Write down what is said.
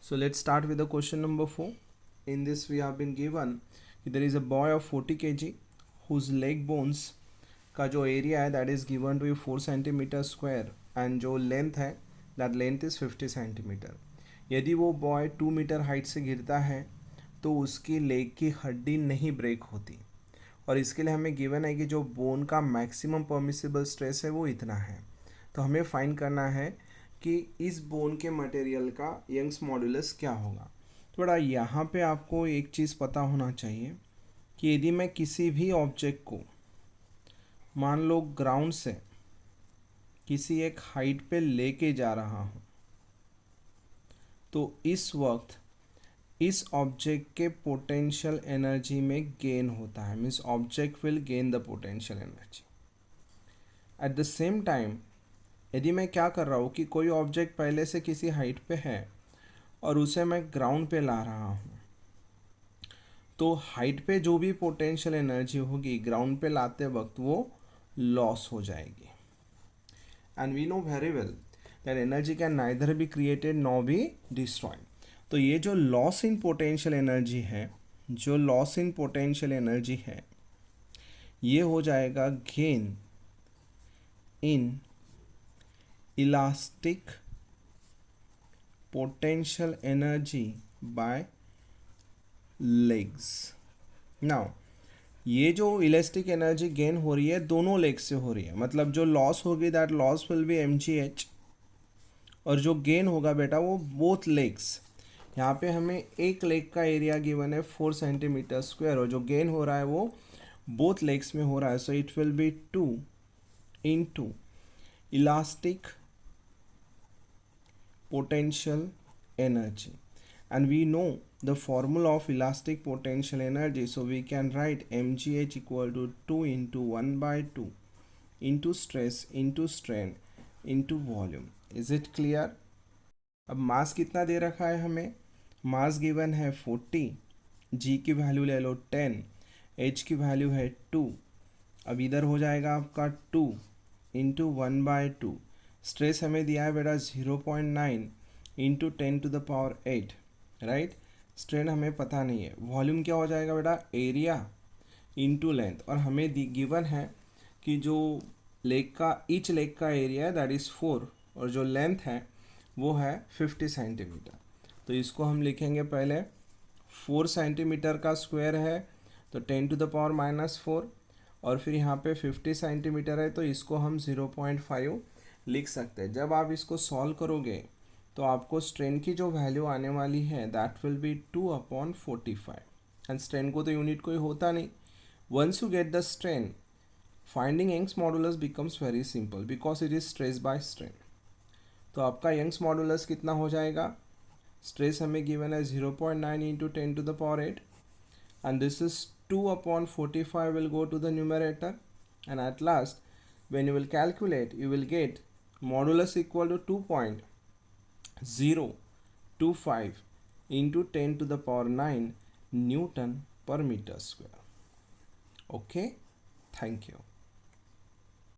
So let's start with the question number 4. In this we have been given there is a boy of 40 kg whose leg bones का जो area है that is given to you 4 centimetre square and जो length है that length is 50 centimetre. यदि वो boy 2 metre height से गिरता है तो उसकी लेग की हड्डी नहीं ब्रेक होती और इसके लिए हमें गिवन है कि जो बोन का मैक्सिमम परमिसिबल स्ट्रेस है वो इतना है. तो हमें फाइंड करना है कि इस बोन के मटेरियल का यंग्स मॉड्यूलस क्या होगा. थोड़ा यहाँ पे आपको एक चीज़ पता होना चाहिए कि यदि मैं किसी भी ऑब्जेक्ट को मान लो ग्राउंड से किसी एक हाइट पे लेके जा रहा हूँ तो इस वक्त इस ऑब्जेक्ट के पोटेंशियल एनर्जी में गेन होता है. Means object will gain the potential energy. At the same time यदि मैं क्या कर रहा हूँ कि कोई ऑब्जेक्ट पहले से किसी हाइट पे है और उसे मैं ग्राउंड पे ला रहा हूँ तो हाइट पे जो भी पोटेंशियल एनर्जी होगी ग्राउंड पे लाते वक्त वो लॉस हो जाएगी. And we know very well that energy can neither be created nor be destroyed. तो ये जो लॉस इन पोटेंशियल एनर्जी है ये हो जाएगा gain in elastic potential energy by legs. Now ये जो इलास्टिक एनर्जी गेन हो रही है दोनों लेग्स से हो रही है. मतलब जो लॉस होगी that loss will be mgh और जो गेन होगा बेटा वो बोथ लेग्स. यहाँ पे हमें एक लेग का एरिया गिवन है 4 सेंटीमीटर स्क्वायर और जो गेन हो रहा है वो बोथ लेग्स में हो रहा है. So it will be 2 into elastic potential energy, and we know the formula of elastic potential energy, so we can write mgh equal to 2 into 1 by 2 into stress into strain into volume. Is it clear? अब मास कितना दे रखा है हमें. Mass given है 40, g की value ले लो 10, h की value है 2. अब इधर हो जाएगा आपका 2 इंटू 1 बाय 2. स्ट्रेस हमें दिया है बेटा 0.9 into 10 to the power 8 right. Strain हमें पता नहीं है. वॉल्यूम क्या हो जाएगा बेटा एरिया इंटू लेंथ और हमें गिवन है कि जो लेग का ईच लेग का एरिया है दैट इज़ 4 और जो लेंथ है वो है 50 सेंटीमीटर. तो इसको हम लिखेंगे पहले 4 सेंटीमीटर का स्क्वायर है तो 10 टू द पावर -4 और फिर यहाँ पे 50 सेंटीमीटर है तो इसको हम 0.5 लिख सकते हैं. जब आप इसको सॉल्व करोगे तो आपको स्ट्रेन की जो वैल्यू आने वाली है that will be 2/45 and strain को तो यूनिट कोई होता नहीं. Once you get the strain finding Young's modulus becomes very simple because it is stress by strain. तो आपका यंग्स मॉडुलस कितना हो जाएगा. स्ट्रेस हमें गिवन है 0.9 into 10 to the power 8 and this is 2/45 will go to the numerator and at last when you will calculate you will get modulus equal to 2.025 into 10 to the power 9 Newton per meter square. Okay, thank you.